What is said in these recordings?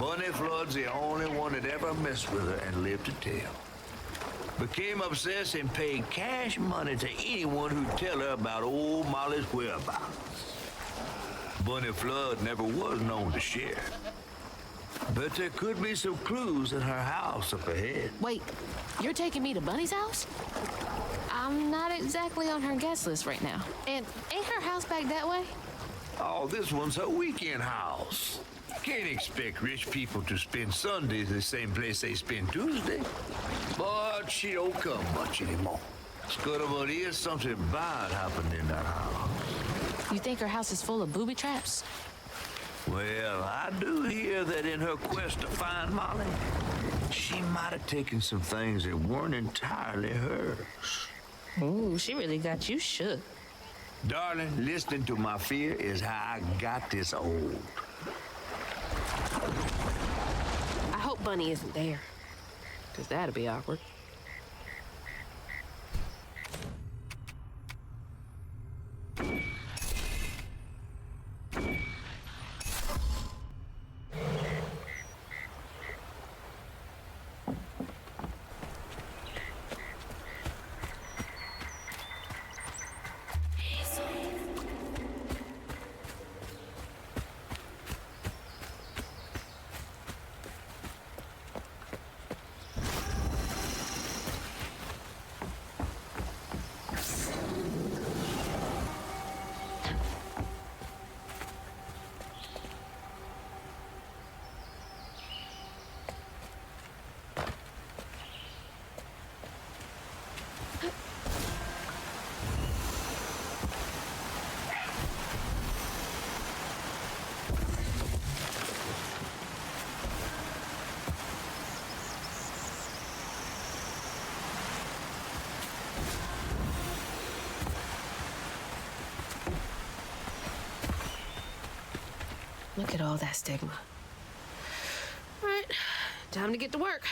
Bunny Flood's the only one that ever messed with her and lived to tell. Became obsessed and paid cash money to anyone who'd tell her about old Molly's whereabouts. Bunny Flood never was known to share. But there could be some clues in her house up ahead. Wait, you're taking me to Bunny's house? I'm not exactly on her guest list right now. And ain't her house back that way? Oh, this one's her weekend house. Can't expect rich people to spend Sundays the same place they spend Tuesday. But she don't come much anymore. Scudderbutt is something bad happened in that house. You think her house is full of booby traps? Well, I do hear that in her quest to find Molly, she might have taken some things that weren't entirely hers. Ooh, she really got you shook. Darling, listening to my fear is how I got this old. I hope Bunny isn't there, because that'd be awkward. Look at all that stigma. All right, time to get to work.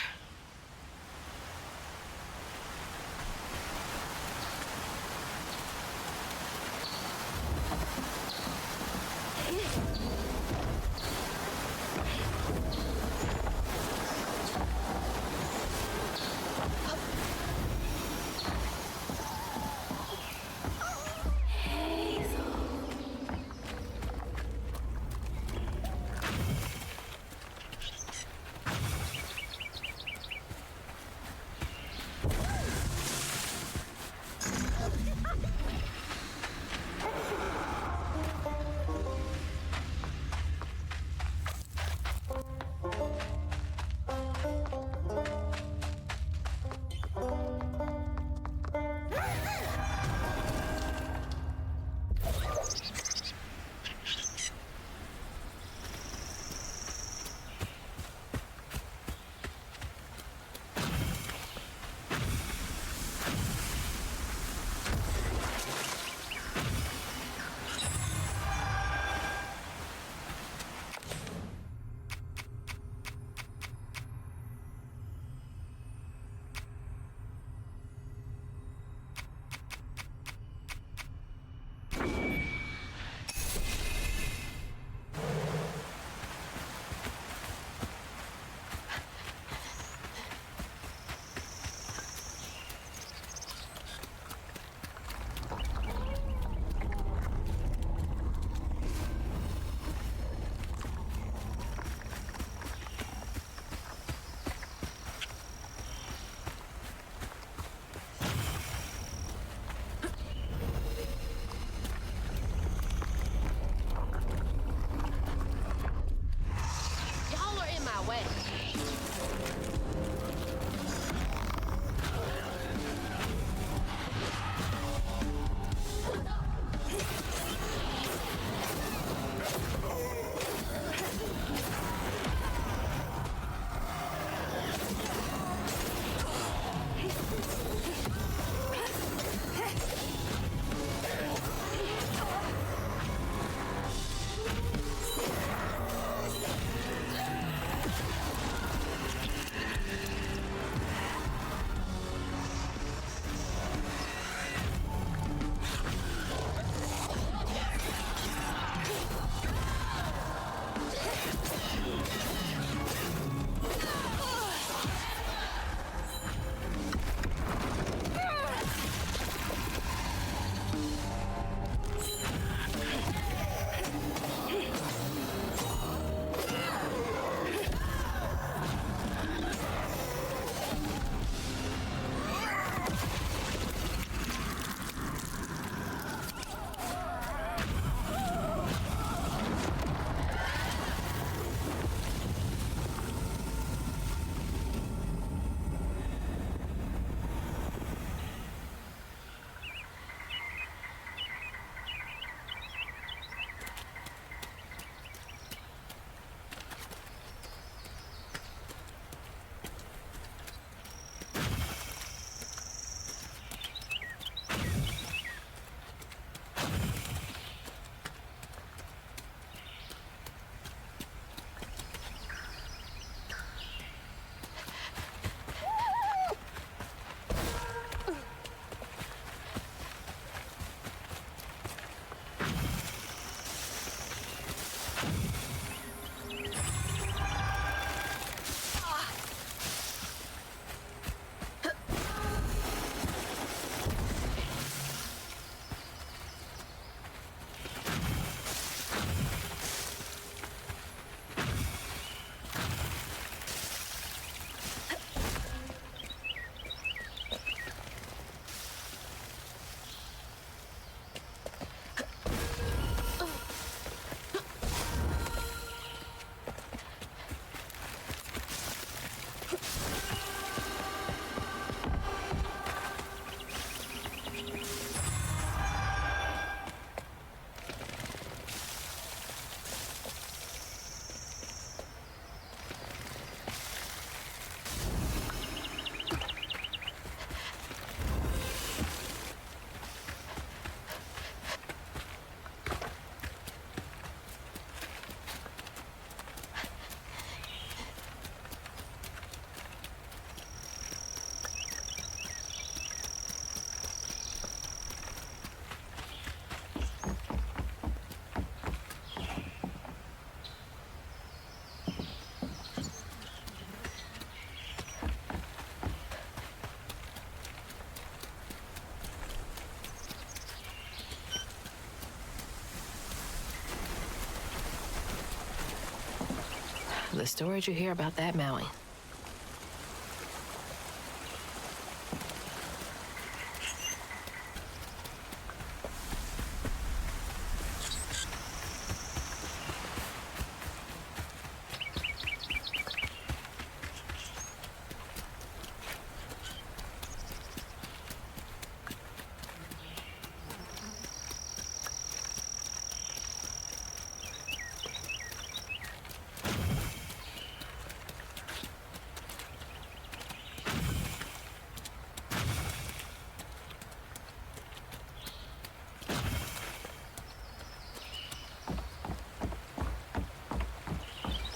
the stories you hear about that mountain.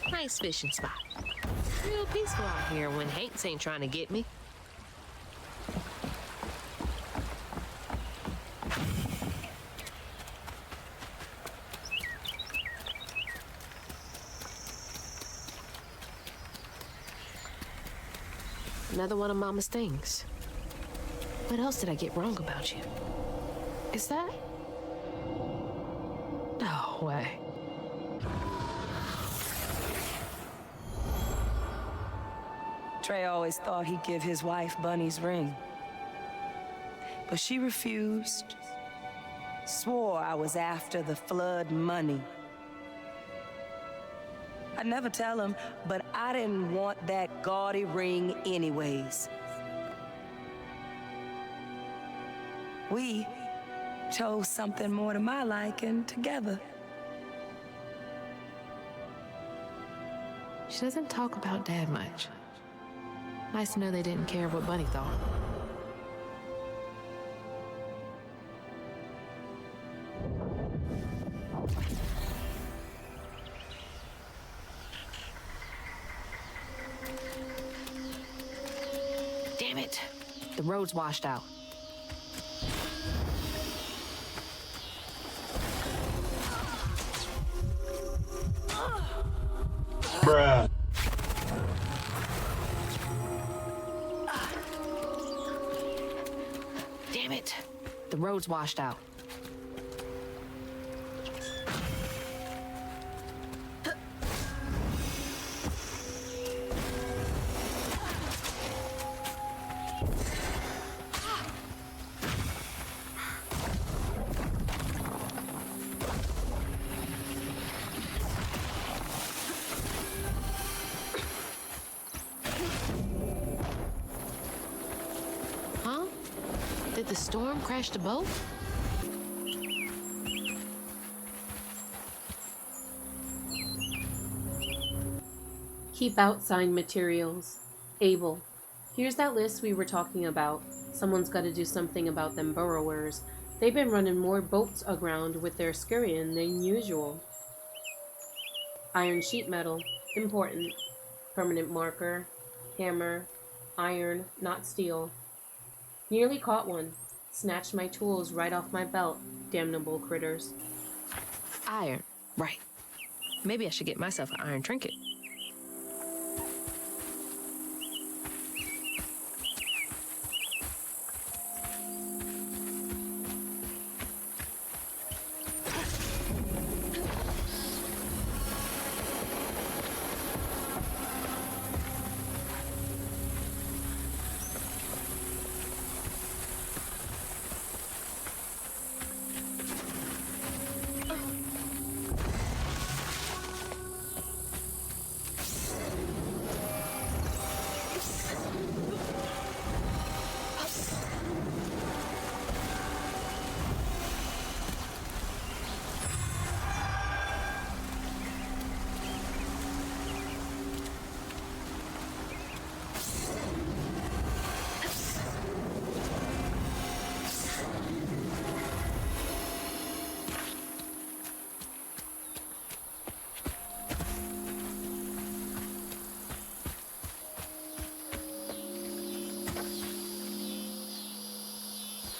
Nice fishing spot. Real peaceful out here when Hanks ain't trying to get me. Another one of Mama's things. What else did I get wrong about you? Is that? No way. Trey always thought he'd give his wife Bunny's ring. But she refused. Swore I was after the flood money. I'd never tell him, but I didn't want that gaudy ring anyways. We chose something more to my liking together. She doesn't talk about Dad much. Nice to know they didn't care what Bunny thought. Damn it! The road's washed out. Bruh. Damn it! The road's washed out. Huh? Did the storm crash the boat? Keep out signed materials. Abel. Here's that list we were talking about. Someone's got to do something about them burrowers. They've been running more boats aground with their scurrying than usual. Iron sheet metal. Important. Permanent marker. Hammer. Iron, not steel. Nearly caught one. Snatched my tools right off my belt. Damnable critters. Iron. Right. Maybe I should get myself an iron trinket.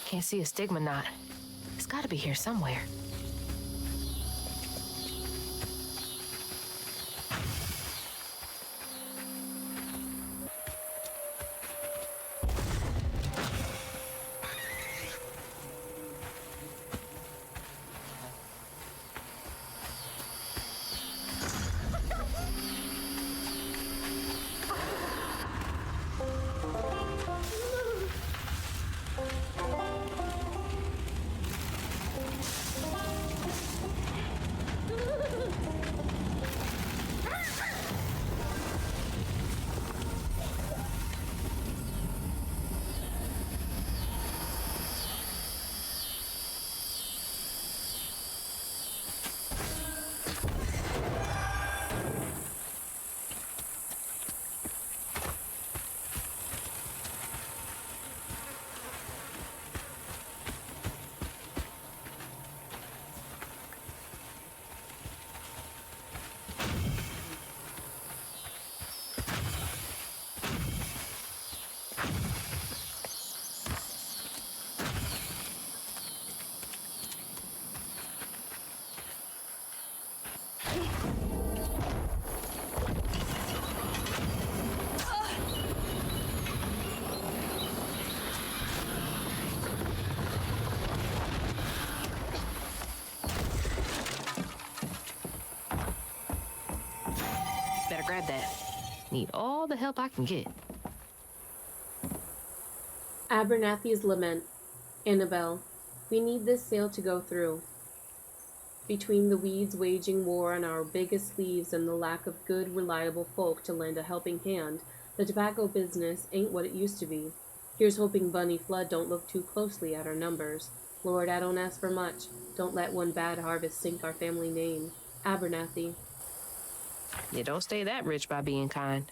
Can't see a stigma knot. It's gotta be here somewhere. grab that. Need all the help I can get. Abernathy's Lament. Annabelle, we need this sale to go through. Between the weeds waging war on our biggest sleeves and the lack of good, reliable folk to lend a helping hand, the tobacco business ain't what it used to be. Here's hoping Bunny Flood don't look too closely at our numbers. Lord, I don't ask for much. Don't let one bad harvest sink our family name. Abernathy. You don't stay that rich by being kind.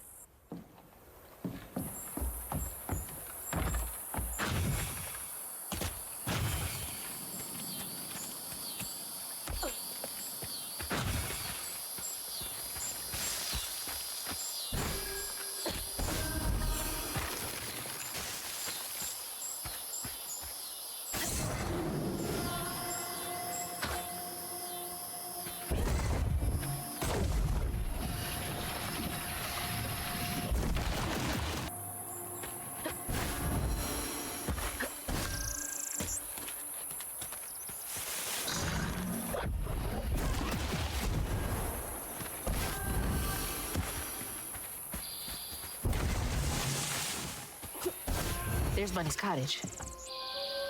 There's Bunny's cottage.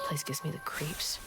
Place gives me the creeps.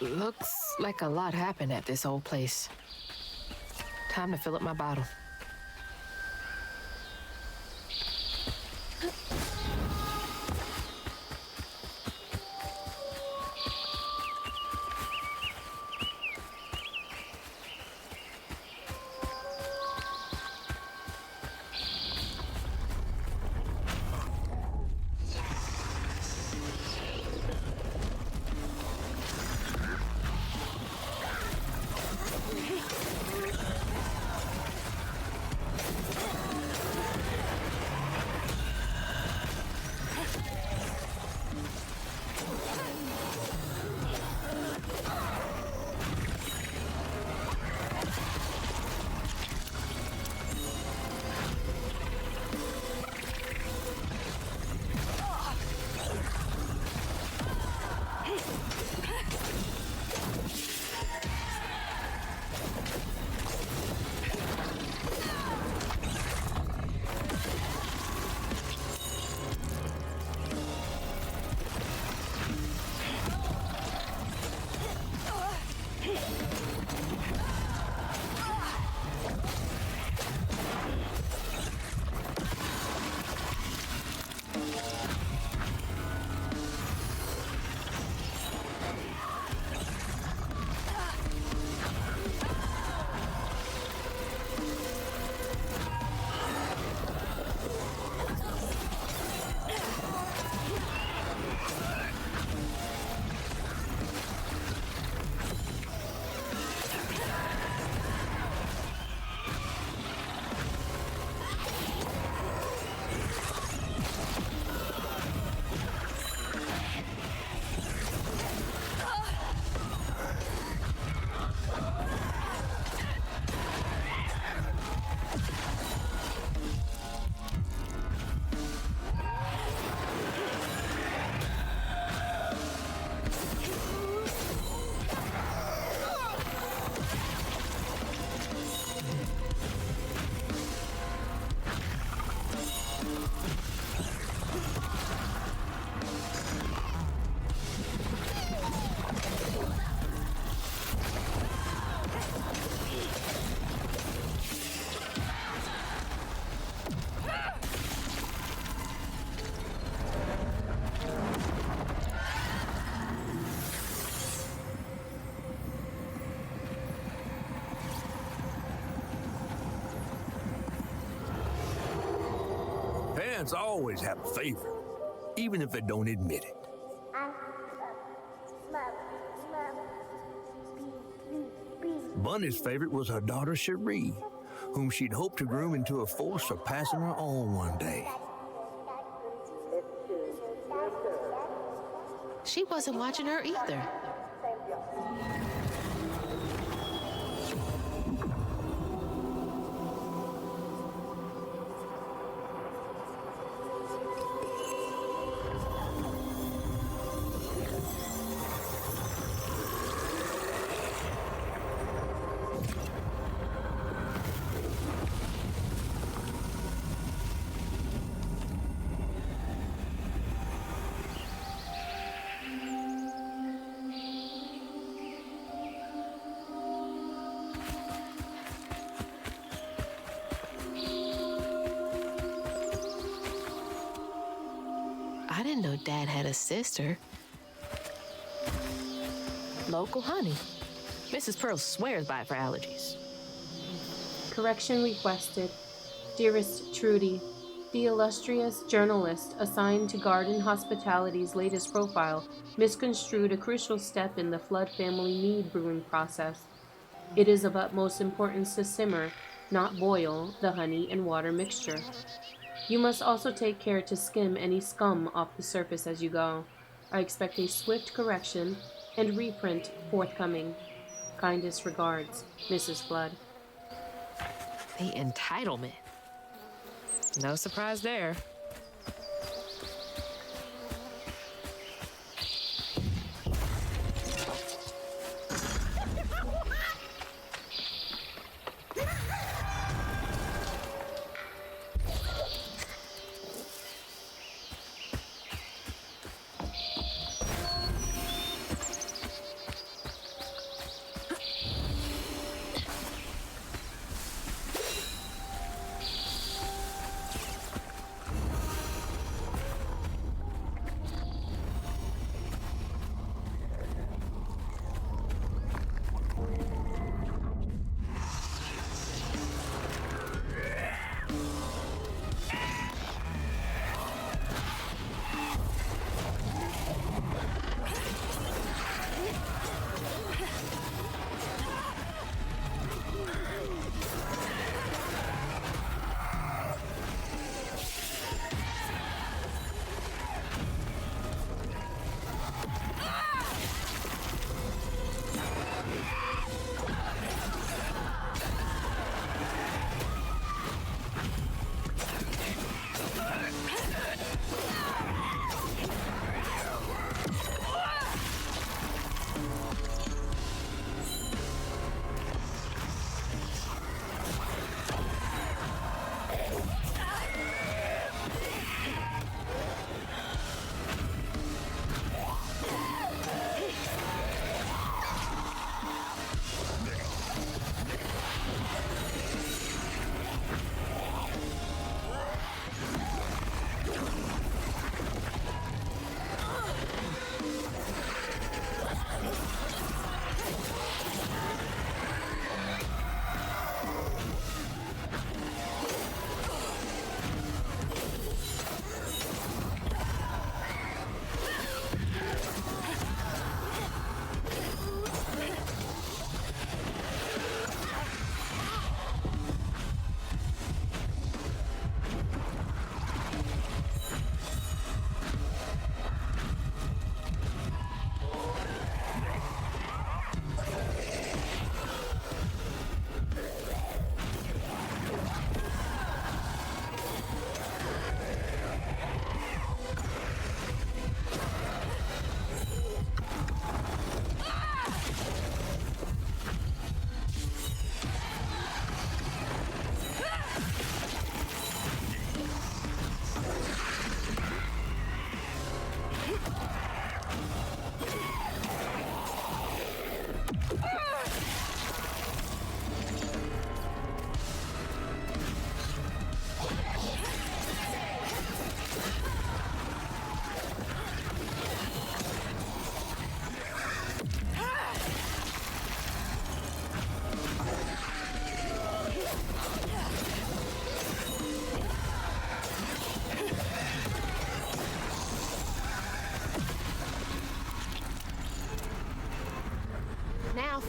Looks like a lot happened at this old place. Time to fill up my bottle. Parents always have a favorite, even if they don't admit it. Bunny's favorite was her daughter Cherie, whom she'd hoped to groom into a force surpassing her own one day. She wasn't watching her either. I didn't know Dad had a sister. Local honey. Mrs. Pearl swears by it for allergies. Correction requested. Dearest Trudy, the illustrious journalist assigned to Garden Hospitality's latest profile misconstrued a crucial step in the Flood family mead brewing process. It is of utmost importance to simmer, not boil, the honey and water mixture. You must also take care to skim any scum off the surface as you go. I expect a swift correction and reprint forthcoming. Kindest regards, Mrs. Flood. The entitlement. No surprise there.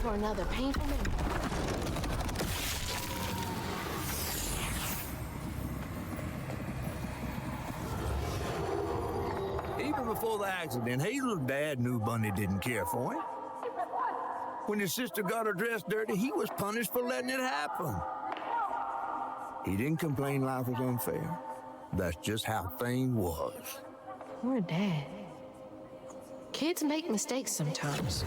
for another painful memory. Even before the accident, Hazel's dad knew Bunny didn't care for him. When his sister got her dress dirty, he was punished for letting it happen. He didn't complain life was unfair. That's just how things was. Poor Dad. Kids make mistakes sometimes.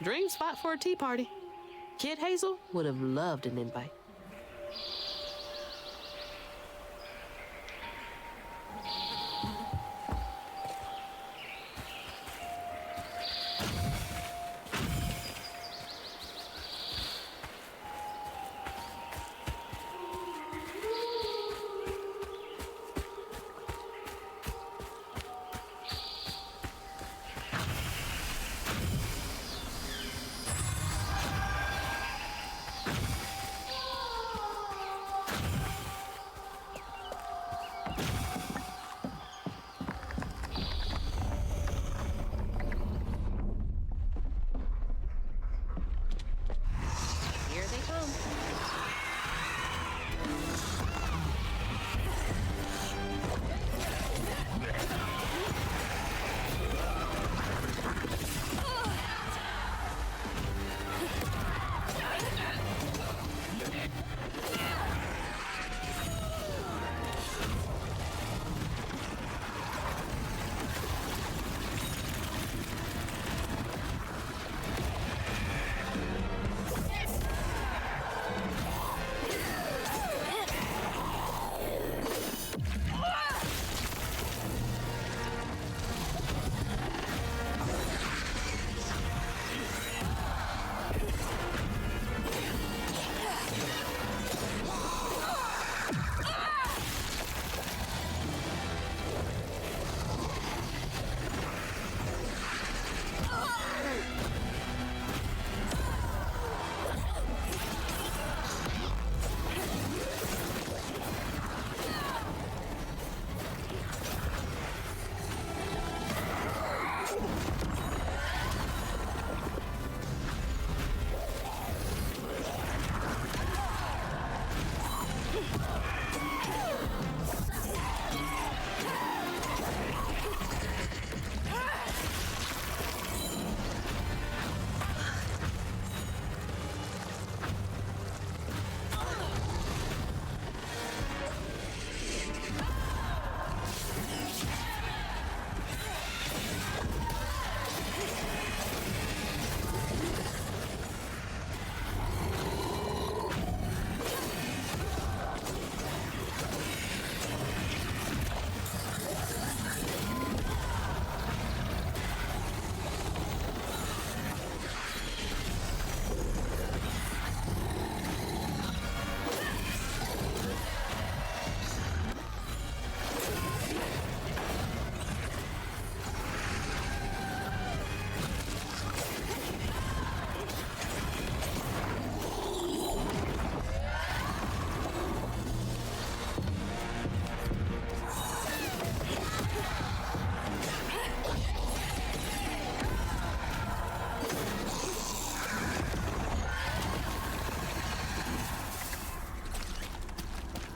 Dream spot for a tea party. Kid Hazel would have loved an invite. Here they come.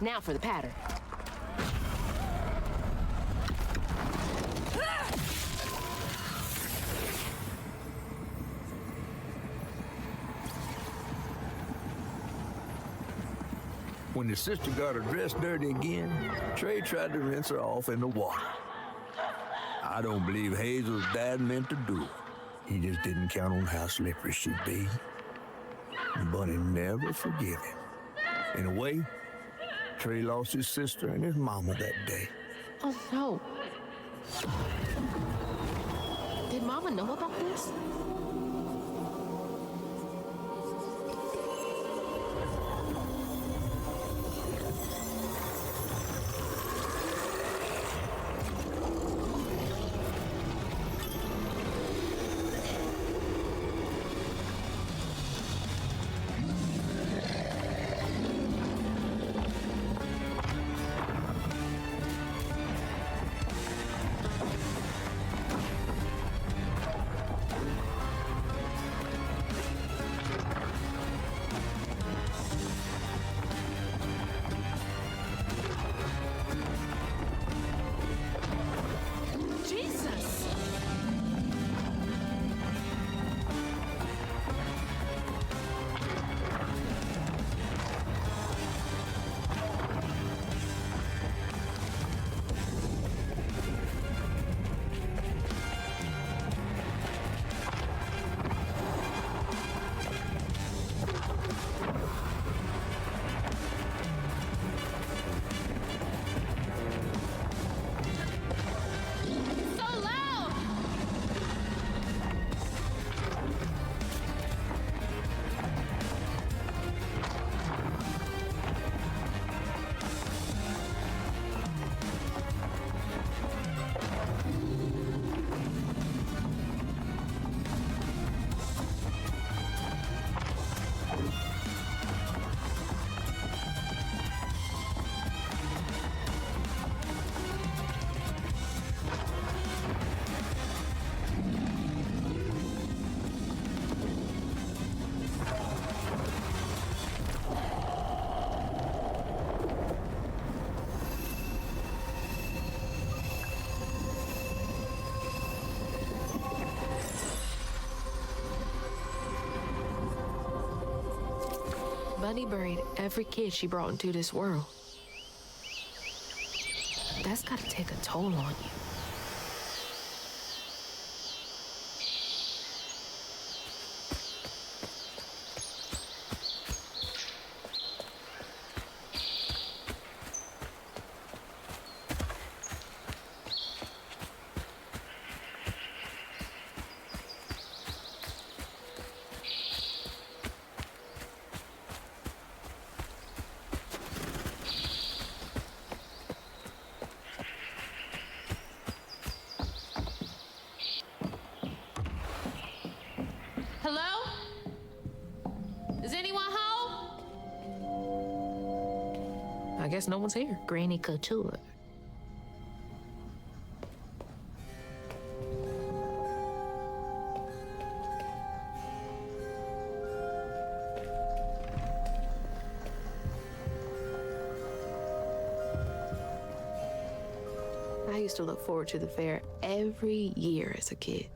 Now for the pattern. When his sister got her dress dirty again, Trey tried to rinse her off in the water. I don't believe Hazel's dad meant to do it. He just didn't count on how slippery she'd be. Bunny never forgive him. In a way, Trey lost his sister and his mama that day. Oh, no. Did Mama know about this? Bunny buried every kid she brought into this world. That's gotta take a toll on you. Hello? Is anyone home? I guess no one's here. Granny Couture. I used to look forward to the fair every year as a kid.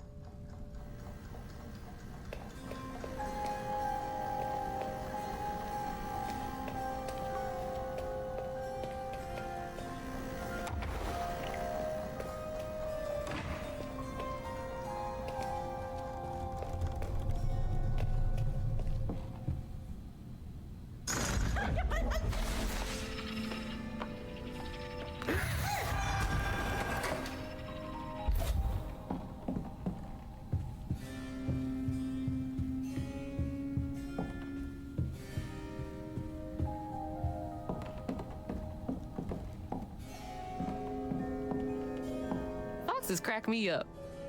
Foxes crack me up.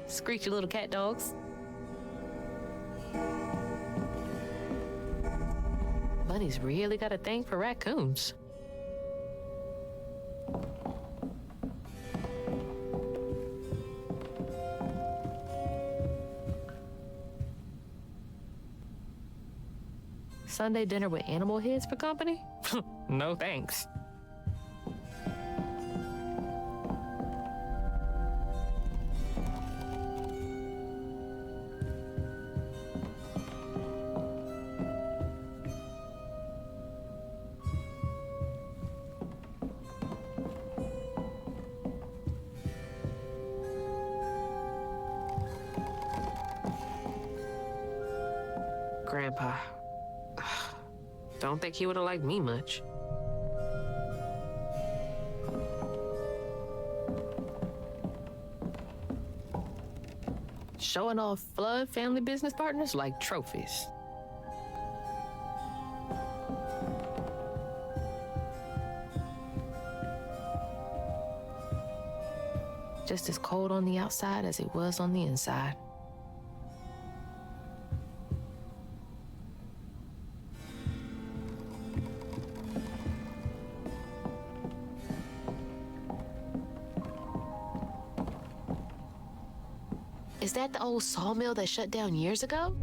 Screechy little cat dogs. Bunny's really got a thing for raccoons. Sunday dinner with animal heads for company? No thanks. Grandpa. Don't think he would have liked me much. Showing off Flood family business partners like trophies. Just as cold on the outside as it was on the inside. Is that the old sawmill that shut down years ago?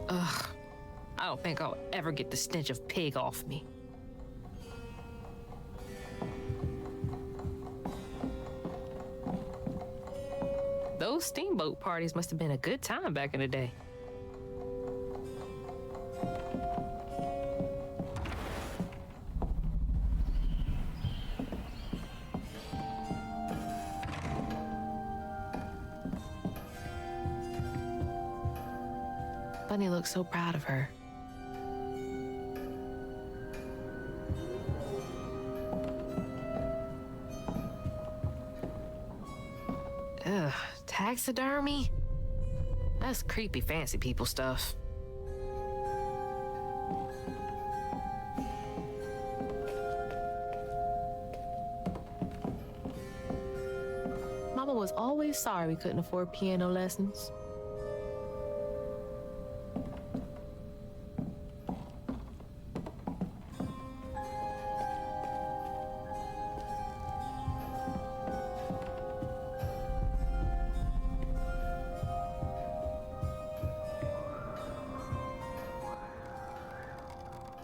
Ugh, I don't think I'll ever get the stench of pig off me. Those steamboat parties must have been a good time back in the day. Bunny looks so proud of her. Ugh, taxidermy? That's creepy fancy people stuff. Mama was always sorry we couldn't afford piano lessons.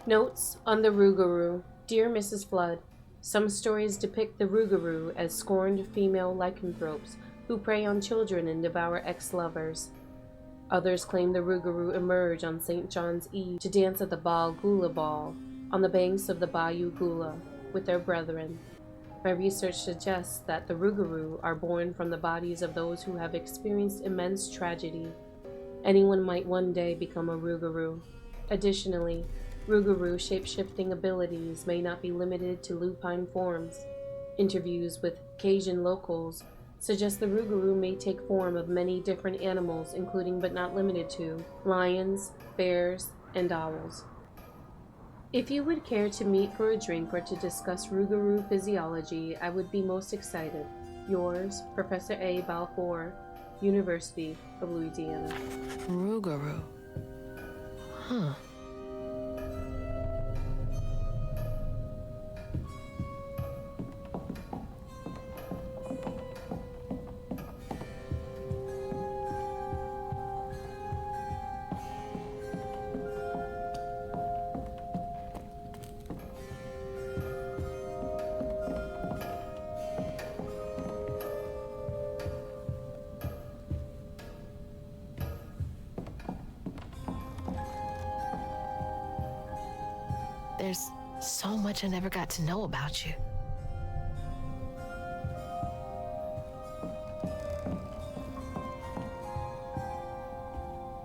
Notes on the Rougarou. Dear Mrs. Flood, Some stories depict the Rougarou as scorned female lycanthropes who prey on children and devour ex-lovers. Others claim the Rougarou emerge on St. John's Eve to dance at the Baal Gula Ball on the banks of the Bayou Gula with their brethren. My research suggests that the Rougarou are born from the bodies of those who have experienced immense tragedy. Anyone might one day become a Rougarou. Additionally, Rougarou shape-shifting abilities may not be limited to lupine forms. Interviews with Cajun locals suggest the Rougarou may take form of many different animals, including but not limited to lions, bears, and owls. If you would care to meet for a drink or to discuss Rougarou physiology, I would be most excited. Yours, Professor A. Balfour, University of Louisiana. Rougarou. Huh. There's so much I never got to know about you.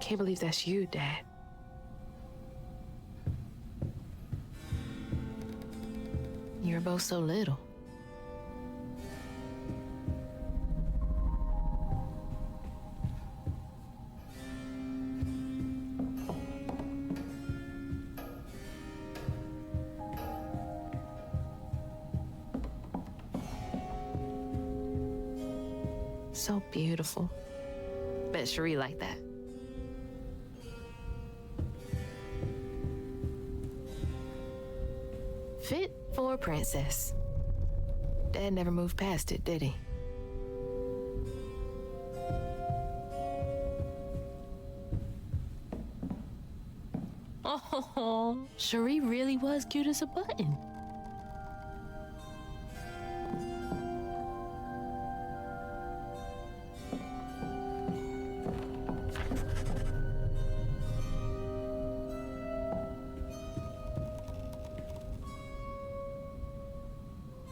Can't believe that's you, Dad. You were both so little. So beautiful. Bet Cherie liked that. Fit for a princess. Dad never moved past it, did he? Oh, Cherie really was cute as a button.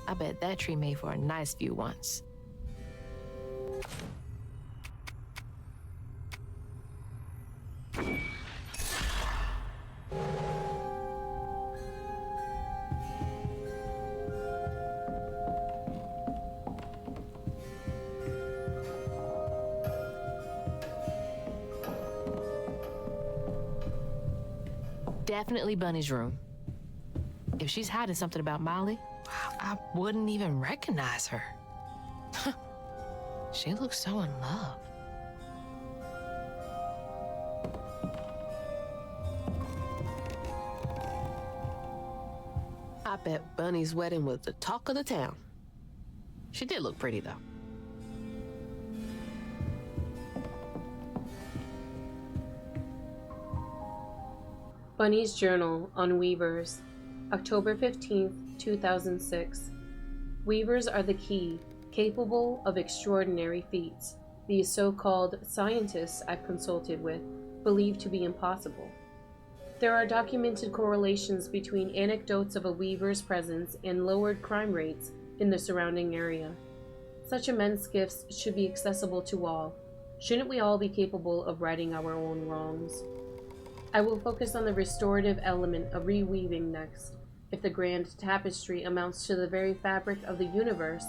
I bet that tree made for a nice view once. Definitely Bunny's room. If she's hiding something about Molly, I wouldn't even recognize her. She looks so in love. I bet Bunny's wedding was the talk of the town. She did look pretty, though. Bunny's Journal on Weavers, October 15th, 2006. Weavers are the key, capable of extraordinary feats. These so-called scientists I've consulted with believe to be impossible. There are documented correlations between anecdotes of a weaver's presence and lowered crime rates in the surrounding area. Such immense gifts should be accessible to all. Shouldn't we all be capable of righting our own wrongs? I will focus on the restorative element of reweaving next. If the grand tapestry amounts to the very fabric of the universe,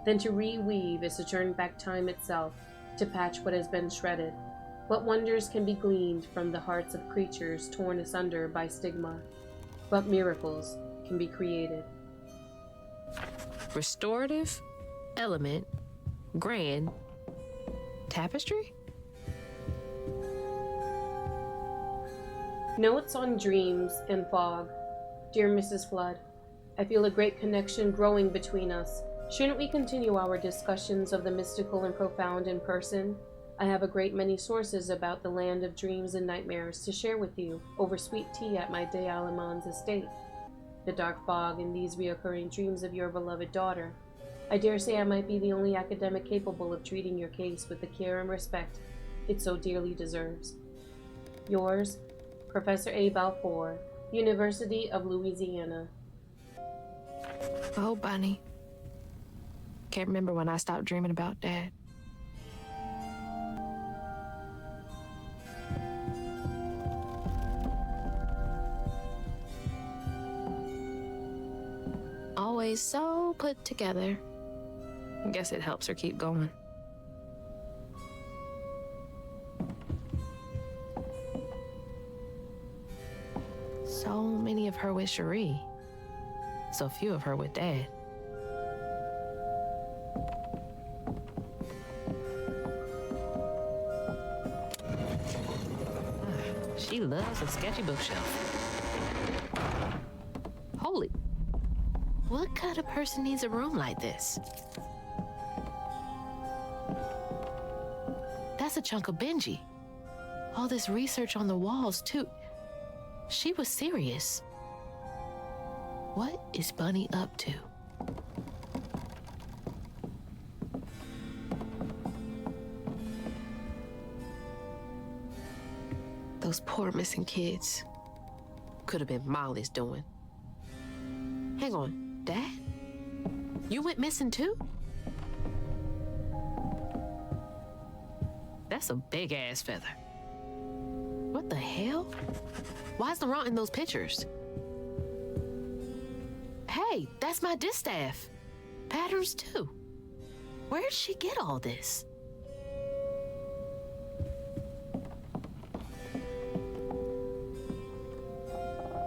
then to reweave is to turn back time itself, to patch what has been shredded. What wonders can be gleaned from the hearts of creatures torn asunder by stigma? What miracles can be created? Restorative, element, grand, tapestry? Notes on Dreams and Fog. Dear Mrs. Flood, I feel a great connection growing between us. Shouldn't we continue our discussions of the mystical and profound in person? I have a great many sources about the land of dreams and nightmares to share with you over sweet tea at my De Alemans estate. the dark fog, and these reoccurring dreams of your beloved daughter. I dare say I might be the only academic capable of treating your case with the care and respect it so dearly deserves. Yours, Professor A. Balfour, University of Louisiana. Oh, Bunny. Can't remember when I stopped dreaming about Dad. Always so put together. I guess it helps her keep going. So many of her with Cherie. So few of her with Dad. She loves a sketchy bookshelf. Holy. What kind of person needs a room like this? That's a chunk of Benji. All this research on the walls, too. She was serious. What is Bunny up to? Those poor missing kids. Could have been Molly's doing. Hang on, Dad? You went missing too? That's a big-ass feather. What the hell? Why's Laurent in those pictures? Hey, that's my distaff. Patterns too. Where'd she get all this?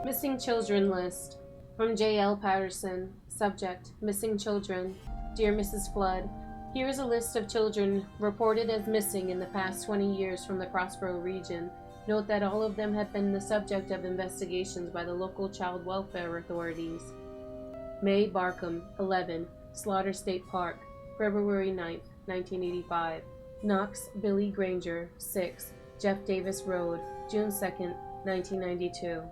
Missing Children List from J.L. Patterson. Subject: Missing Children. Dear Mrs. Flood, here is a list of children reported as missing in the past 20 years from the Crossborough region. Note that all of them have been the subject of investigations by the local child welfare authorities. May Barkham, 11, Slaughter State Park, February 9th, 1985. Knox Billy Granger, 6, Jeff Davis Road, June 2nd, 1992.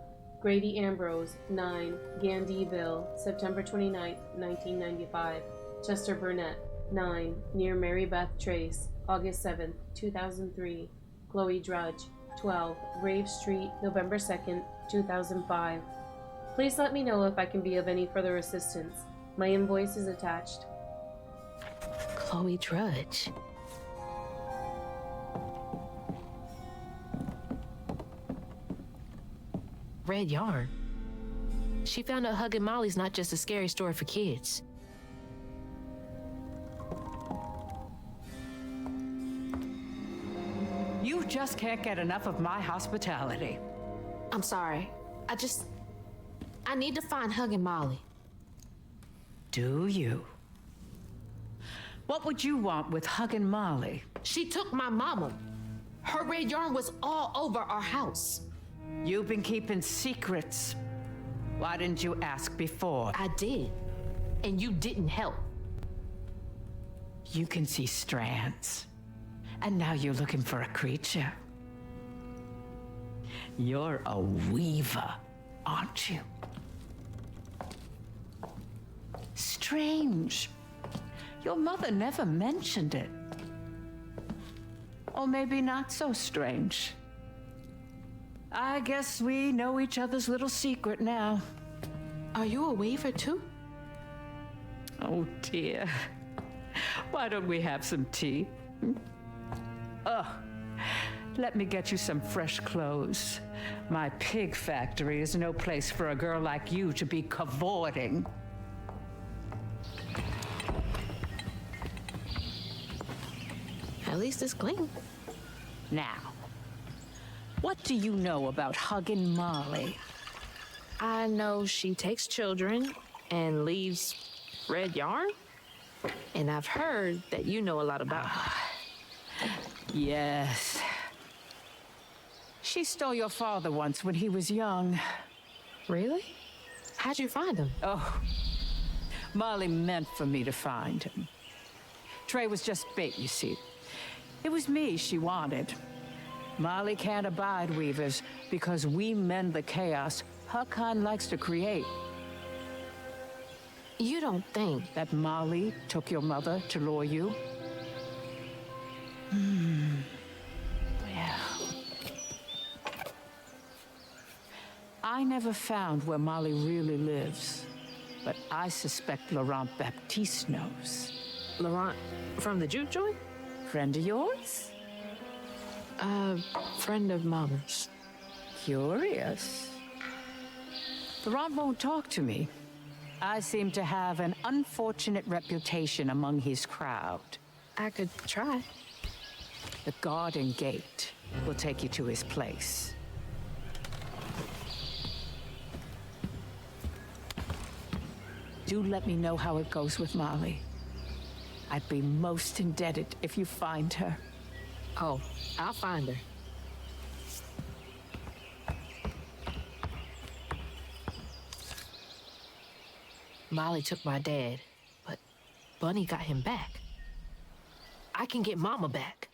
Grady Ambrose, 9, Gandyville, September 29th, 1995. Chester Burnett, 9, near Mary Beth Trace, August 7th, 2003. Chloe Drudge, 12, Grave Street, November 2nd, 2005. Please let me know if I can be of any further assistance. My invoice is attached. Chloe Drudge. Red yarn. She found out Huggin' Molly's not just a scary story for kids. You just can't get enough of my hospitality. I'm sorry. I need to find Huggin' Molly. Do you? What would you want with Huggin' Molly? She took my mama. Her red yarn was all over our house. You've been keeping secrets. Why didn't you ask before? I did. And you didn't help. You can see strands. And now you're looking for a creature. You're a weaver, aren't you? Strange. Your mother never mentioned it. Or maybe not so strange. I guess we know each other's little secret now. Are you a weaver too? Oh dear. Why don't we have some tea? Let me get you some fresh clothes. My pig factory is no place for a girl like you to be cavorting. At least it's clean. Now, what do you know about Huggin' Molly? I know she takes children and leaves red yarn. And I've heard that you know a lot about her. Yes. She stole your father once when he was young. Really? How'd you find him? Oh, Molly meant for me to find him. Trey was just bait, you see. It was me she wanted. Molly can't abide weavers because we mend the chaos her kind likes to create. You don't think... That Molly took your mother to lure you? Well... I never found where Molly really lives, but I suspect Laurent Baptiste knows. Laurent from the juke joint? Friend of yours? Friend of Mama's. Curious. Laurent won't talk to me. I seem to have an unfortunate reputation among his crowd. I could try. The garden gate will take you to his place. Do let me know how it goes with Molly. I'd be most indebted if you find her. Oh, I'll find her. Molly took my dad, but Bunny got him back. I can get Mama back.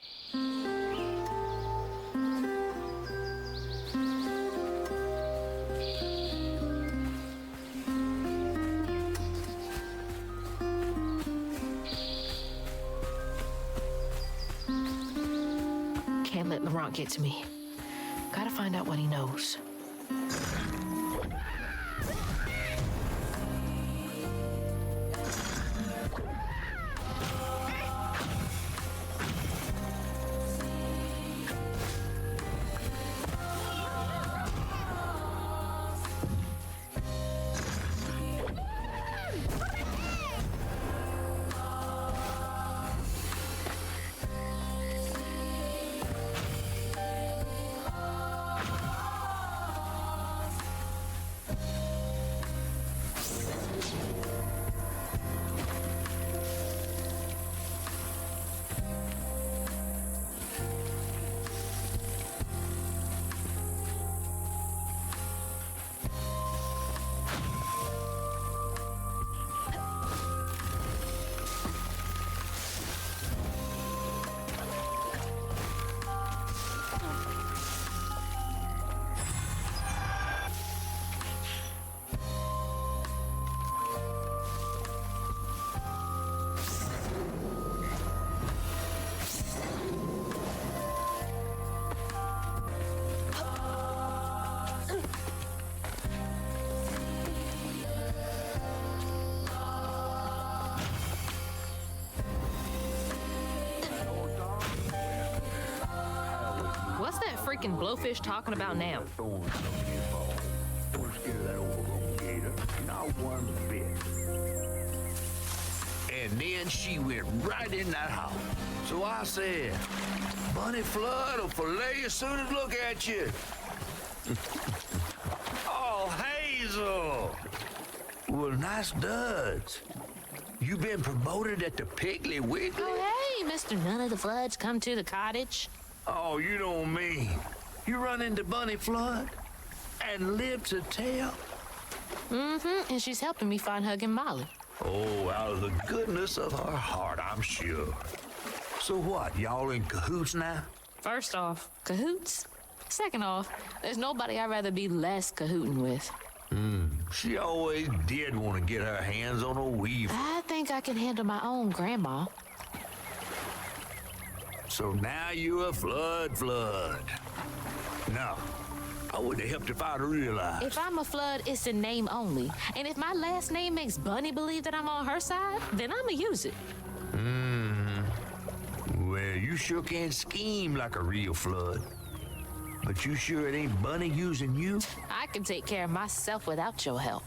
Can't let Laurent get to me. Gotta find out what he knows. What's that freaking blowfish talking about now? Don't scare that overgrown gator. Not one bit. And then she went right in that house. So I said, Bunny Flood will fillet you as soon as look at you. Oh, Hazel. Well, nice duds. You been promoted at the Piggly Wiggly? Oh, hey, Mr. None of the Floods, come to the cottage. Oh, you don't mean. You run into Bunny Flood and live to tell? Mm-hmm, and she's helping me find Huggin' Molly. Oh, out of the goodness of her heart, I'm sure. So what, y'all in cahoots now? First off, cahoots. Second off, there's nobody I'd rather be less cahooting with. She always did want to get her hands on a weaver. I think I can handle my own grandma. So now you're a flood. No, I wouldn't have helped if I'd realized. If I'm a Flood, it's in name only. And if my last name makes Bunny believe that I'm on her side, then I'ma use it. Well, you sure can scheme like a real flood. But you sure it ain't Bunny using you? I can take care of myself without your help.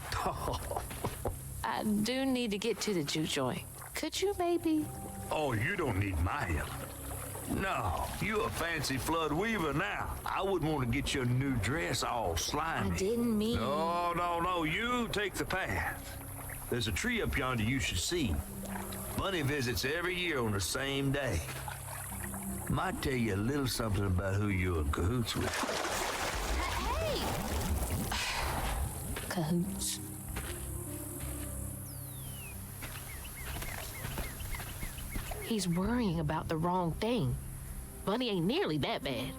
I do need to get to the juke joint. Could you maybe? Oh, you don't need my help. No, you a fancy flood weaver now. I wouldn't want to get your new dress all slimy. I didn't mean... No, you take the path. There's a tree up yonder you should see. Bunny visits every year on the same day. Might tell you a little something about who you're in cahoots with. Hey! Cahoots. He's worrying about the wrong thing. Bunny ain't nearly that bad.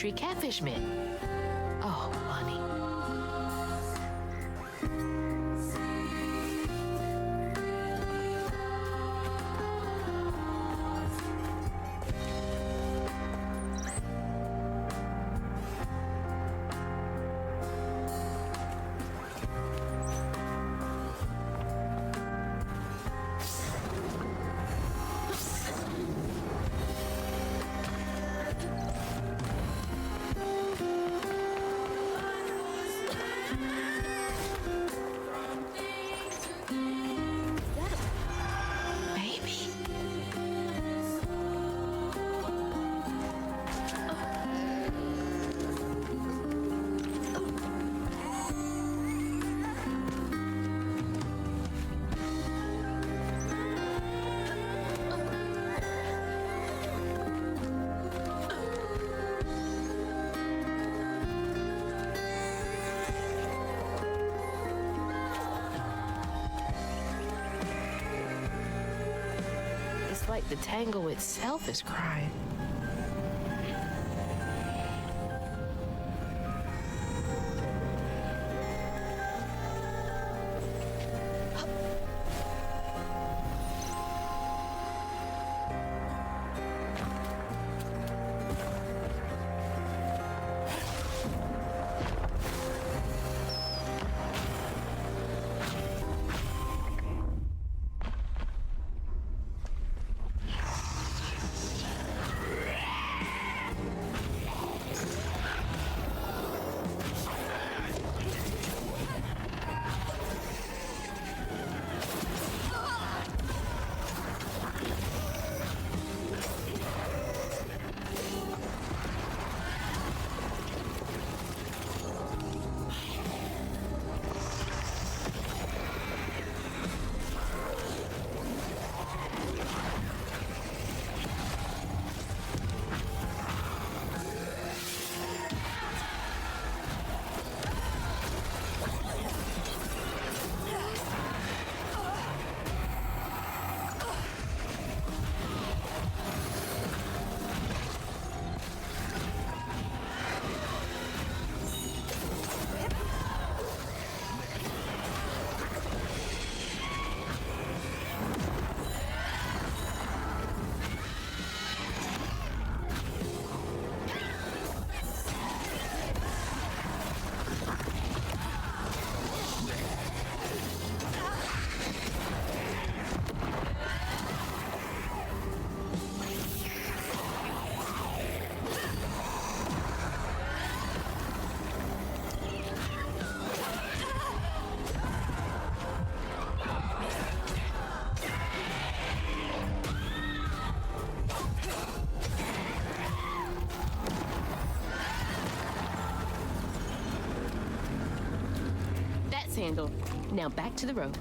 country catfishment. Oh, Bunny. It's like the tangle itself is crying. Handle. Now back to the road.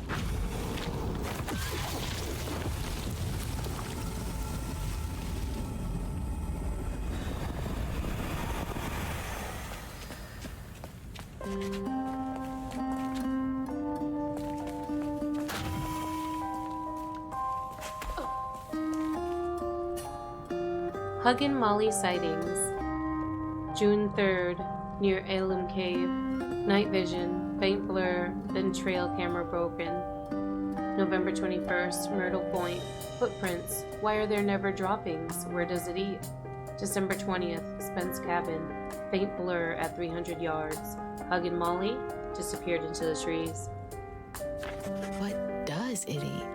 Hug and Molly sightings. June 3rd, near Elam Cave. Night vision, faint blur, then trail camera broken. November 21st, Myrtle Point. Footprints. Why are there never droppings? Where does it eat? December 20th, Spence Cabin. Faint blur at 300 yards. Hug and Molly disappeared into the trees. What does it eat?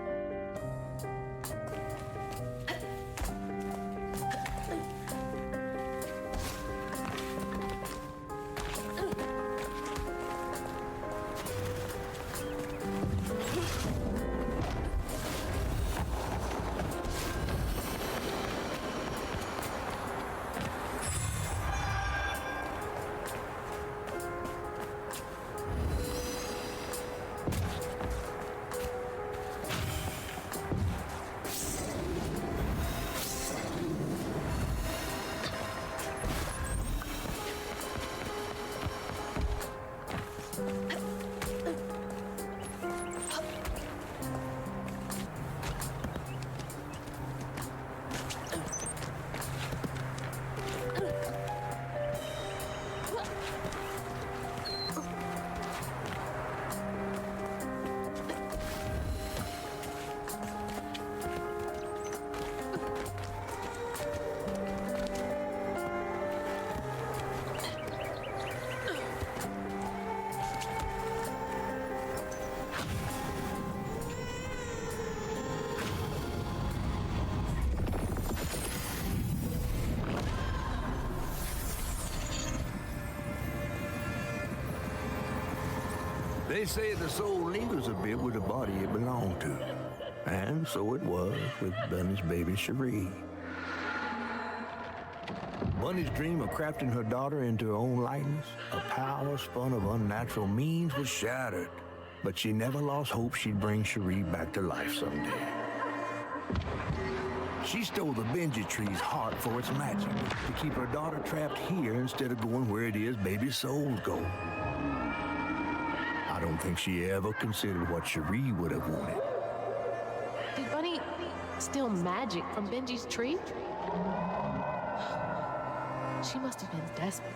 They say the soul lingers a bit with the body it belonged to. And so it was with Bunny's baby Cherie. Bunny's dream of crafting her daughter into her own likeness, a power spun of unnatural means, was shattered. But she never lost hope she'd bring Cherie back to life someday. She stole the Benji tree's heart for its magic, to keep her daughter trapped here instead of going where it is baby souls go. I don't think she ever considered what Cherie would have wanted. Did Bunny steal magic from Benji's tree? She must have been desperate.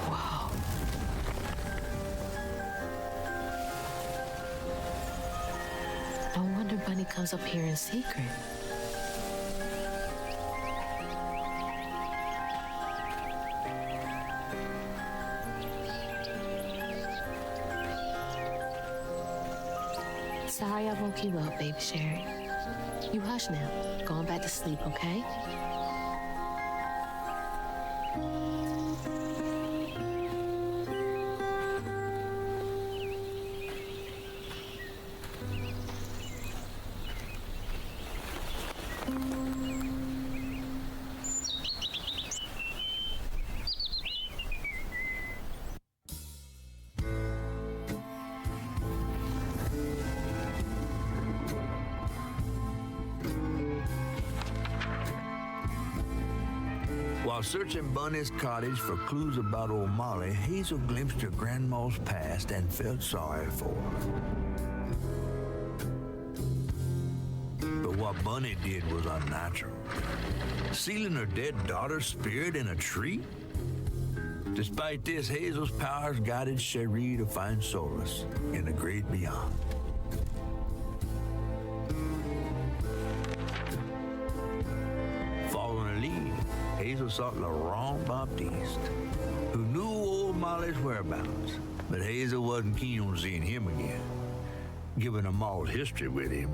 Wow. No wonder Bunny comes up here in secret. Sorry I woke you up, baby Sherry. You hush now. Going back to sleep, okay? While searching Bunny's cottage for clues about old Molly, Hazel glimpsed her grandma's past and felt sorry for her. But what Bunny did was unnatural. Sealing her dead daughter's spirit in a tree? Despite this, Hazel's powers guided Cherie to find solace in the great beyond. Following her lead, Hazel sought Laurent Baptiste, who knew old Molly's whereabouts, but Hazel wasn't keen on seeing him again, given her mom's history with him.